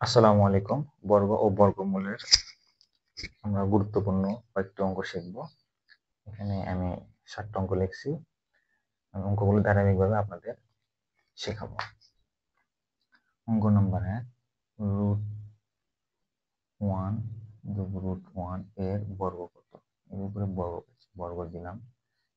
আসসালামু আলাইকুম। বর্গ ও বর্গমূলের আমরা গুরুত্বপূর্ণ কয়েকটি অঙ্ক শিখব। এখানে আমি 7টা অঙ্ক লিখছি। আমি অঙ্কগুলো ধারাবাহিকভাবে আপনাদের শেখাবো। অঙ্ক নম্বর 1, √1 যোগ √1 এর বর্গ কত? এর উপরে বর্গ দিলাম।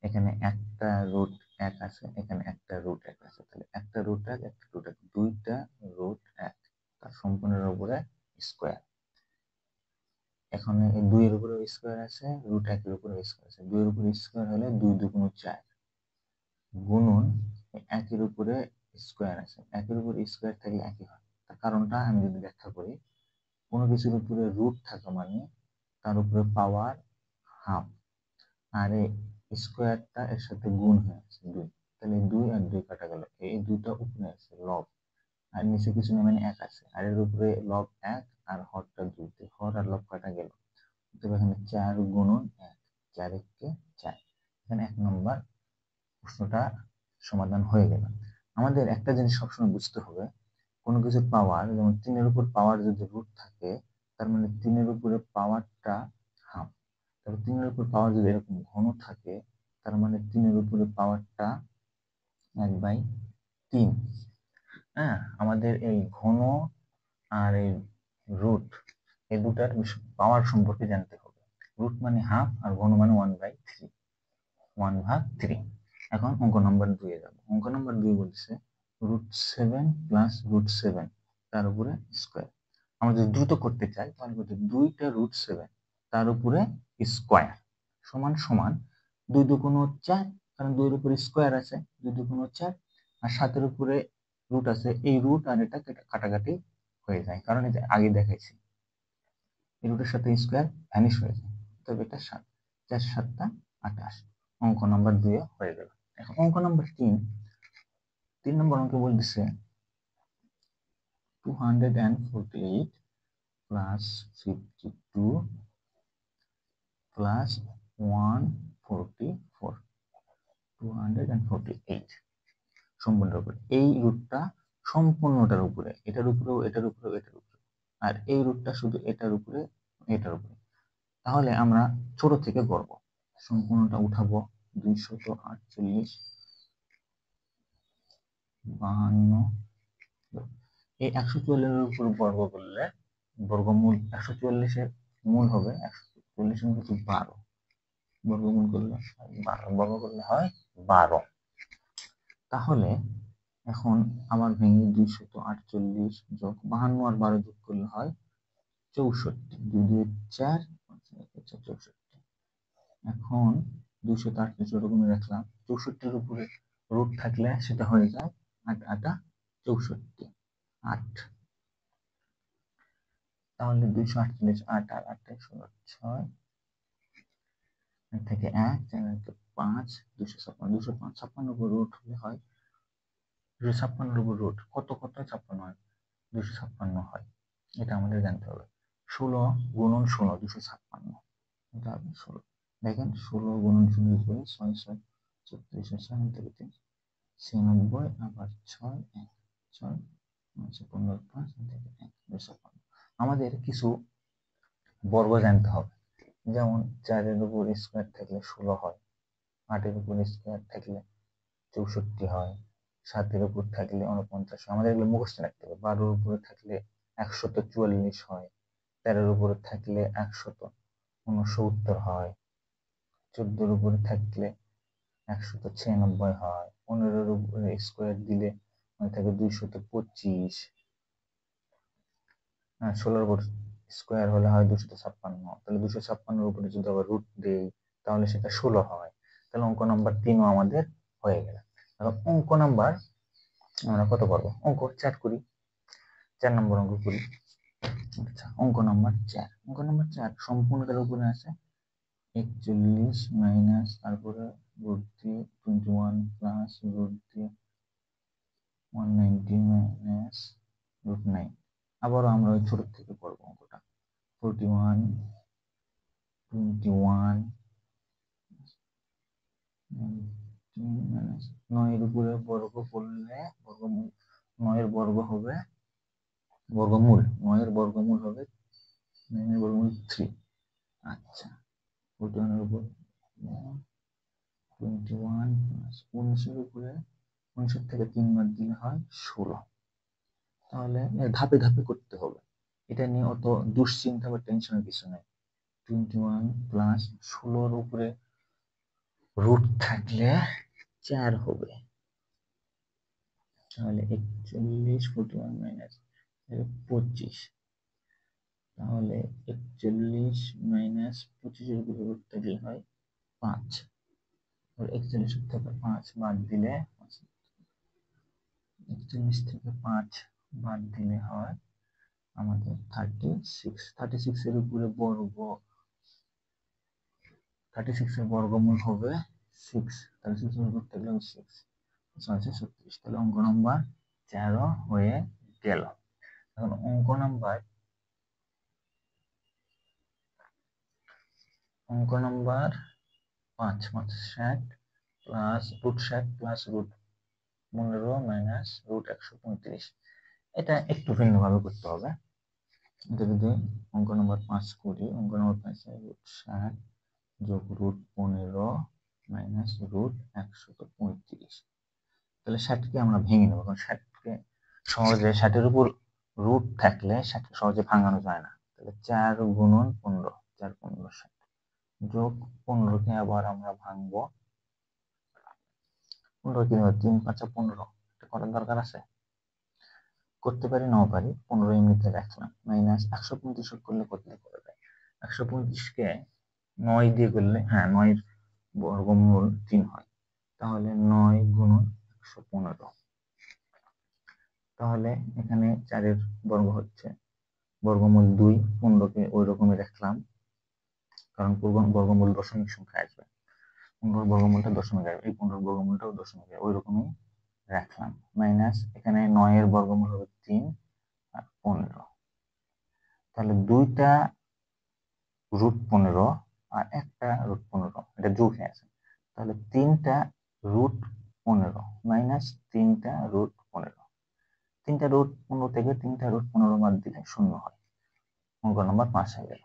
এখানে একটা রুট 1 আছে, এখানে একটা রুট 1 আছে, তাহলে একটা রুট 1 একটা রুট 1, দুইটা রুট 1 তার সম্পূর্ণের উপরে স্কোয়ার। এখন এই 2 এর উপরে স্কয়ার আছে, √1 এর উপরে স্কয়ার আছে। 2 এর উপরে স্কয়ার হলে 2 দুগুণ 4 গুণন 1 এর উপরে স্কয়ার আছে। 1 এর উপরে স্কয়ার থাকলে একই হয়। তার কারণটা আমি যদি ব্যাখ্যা করি, কোনো কিছুর উপরে রুট থাকা মানে তার উপরে পাওয়ার হাফ, আর এই স্কয়ারটা এর সাথে গুণ হয়ে আছে 2, তাহলে 2 আর 2 কাটা গেল। এই দুটো উপরে আছে লব, আর নিচে কিছু না মানে 1 আছে, আর এর উপরে লব 1 আর হরটা 2, হর আর লব কাটা গেল। তবে এখানে 4 গুণন 1, 4 × 4। এখানে 1 নম্বর প্রশ্নটা সমাধান হয়ে গেল। আমাদের একটা জিনিস সবসময় বুঝতে হবে, কোনো কিছুর পাওয়ার, যেমন 3 এর উপর পাওয়ার যদি রুট থাকে, তার মানে 3 এর উপরে পাওয়ারটা হাফ। তবে 3 এর উপর পাওয়ার যদি এরকম ঘন থাকে, তার মানে 3 এর উপরে পাওয়ারটা 1/3। হ্যাঁ, আমাদের এই ঘন আর এই রুট, এই দুটার পাওয়ার সম্পর্কে জানতে হবে। রুট মানে হাফ আর ঘন মানে 1/3, 1/3। এখন অঙ্ক নম্বর 2 এ যাব। অঙ্ক নম্বর 2 বলছে √7 + √7 তার উপরে স্কয়ার। আমরা যদি দ্রুত করতে চাই তাহলে বলতে 2টা √7 তার উপরে স্কয়ার সমান সমান 2 দুগুণ 4, কারণ 2 এর উপরে স্কয়ার আছে, 2 দুগুণ 4, আর 7 এর উপরে রুট আছে। এই রুট আর এটা কাটাকাটি হয়ে যায়, কারণ এই যে আগে দেখাইছি এই রুটের সাথে স্কয়ার ভ্যানিশ হয়ে যায়। তবে এটা 7, 4 × 7 = 28। অঙ্ক নাম্বার 2 হয়ে গেল। এখন অঙ্ক নাম্বার 3 নম্বর অঙ্কে বলতেছে 248 + 52 + 144, 248 সম্পূর্ণটার উপরে। এই রুটটা সম্পূর্ণটার উপরে, এটার উপরেও এটার উপরেও এটার উপরে, আর এই রুটটা শুধু এটার উপরে এটার উপরে। তাহলে আমরা ছোট থেকে করব। সম্পূর্ণটা উঠাবো, 248 52। এই 144 এর উপর বর্গ করলে বর্গমূল 144 এর মূল হবে 144 × 12, বর্গমূল করলে 12, বর্গ করলে হয় 12। তাহলে এখন আবার ভেঙে 248 যোগ 52 আর 12 যোগ করলে হয় 64, 2 2 4, 64। এখন 248 ওরকমই রাখলাম, 64 এর উপরে রুট থাকলে সেটা হয়ে যায় 8 8 64, 8। তাহলে 248 8 আর 8 16 6 থেকে 1 4 5 256, 256 উপর রুট হলে হয় 256 এর উপর রুট কত কত 56 হয়, 256 হয়। এটা আমাদের জানতে হবে। 16 গুণন 16 256, এটা হবে 16। দেখেন 16 গুণন 0 করে 6 6 34 7 থেকে 3 96, আবার 6 1 6 15 5 থেকে 1 256। আমাদের কিছু বর্গ জানতে হবে, যেমন 4 এর উপর স্কয়ার থাকলে 16 হয়, 8 এর উপর স্কয়ার থাকলে 64 হয়, 7 এর উপর থাকলে 49 হয়। আমাদের এগুলো মুখস্থ রাখতে হবে। 12 এর উপরে থাকলে 144 হয়, 13 এর উপরে থাকলে 169 হয়, 14 এর উপরে থাকলে 196 হয়, 15 এর উপরে স্কয়ার দিলে থাকে 225, 16 এর উপর স্কয়ার হলে হয় 256। তাহলে 256 এর উপরে যদি আবার রুট দেই তাহলে সেটা 16 হয়। তাহলে অঙ্ক নাম্বার 3 আমাদের হয়ে গেল। এখন অঙ্ক নাম্বার আমরা কত পারবো? অঙ্ক 4 করি, 4 নম্বর অঙ্ক করি। আচ্ছা, অঙ্ক নাম্বার 4, অঙ্ক নাম্বার 4 সম্পূর্ণটার উপরে আছে 41 মাইনাস তারপরে রুট দিয়ে 21 প্লাস রুট দিয়ে 190 মাইনাস √9। আবারও আমরা ওই ছোট থেকে পড়বো অঙ্কটা। 41 21 9 এর উপরে বর্গ করলে 9 এর বর্গ হবে বর্গমূল 9 এর বর্গমূল হবে 9 এর বর্গমূল 3। আচ্ছা 41 এর উপর 21 প্লাস 19 এর উপরে 19 থেকে 3 বাদ দিলে হয় 16। তাহলে ধাপে ধাপে করতে হবে, এটা নিয়ে অত দুশ্চিন্তা বা টেনশনের কিছু নেই। 21 প্লাস 16 এর উপরে রুট থাকলে 4 হবে, তাহলে 41 41 মাইনাস 25, তাহলে 41 মাইনাস 25 এর উপরে রুট থাকলে হয় 5। 41 থেকে 5 বাদ দিলে 41 থেকে 5 বাদ দিলে হয় আমাদের 36 এর উপরে 36 এর বর্গমূল হবে 6, তাহলে 6 এর উপর থাকলে 6 আছে 36। তাহলে অঙ্ক নাম্বার 13 হয়ে গেল। এখন অঙ্ক number 5 60 plus root 60 plus root 15 minus root 135। এটা একটু ভিন্নভাবে করতে হবে। এটা যদি অঙ্ক নম্বর 5 করি, অঙ্ক নম্বর 5 রুট 60 যোগ রুট 15 মাইনাস রুট 135। তাহলে 60কে আমরা ভেঙে নেবো, কারণ 60কে সহজে 60 এর উপর রুট থাকলে 60কে সহজে ভাঙানো যায় না। তাহলে 4 গুণন 15, 4 15 60 যোগ 15কে আবার আমরা ভাঙবো। 15 কি হবে, 3 5 15, এটা করার দরকার আছে, করতে পারি নাও পারি, 15 এমনিতে রাখলাম। মাইনাস 135 করলে কত করে দেয়, 135কে 9 দিয়ে করলে, হ্যাঁ 9 এর বর্গমূল 3 হয়, তাহলে 9 গুণন 115। তাহলে এখানে 4 এর বর্গ হচ্ছে বর্গমূল 2, 15কে ওই রকমই রাখলাম, কারণ বর্গমূল দশমিক সংখ্যা আসবে, 15 বর্গমূলটা দশমিক আসবে, এই 15 বর্গমূলটাও দশমিক, ওই রকমই রাখলাম। মাইনাস এখানে 9 এর বর্গমূল হবে 3 আর 15, তাহলে 2টা রুট 15 আর একটা রুট 15, এটা যোগ হয়ে আছে, তাহলে 3টা রুট 15 মাইনাস 3টা রুট 15, 3টা রুট 15 থেকে 3টা রুট 15 বাদ দিলে 0 হয়। অঙ্ক নম্বর 5 হয়ে গেল।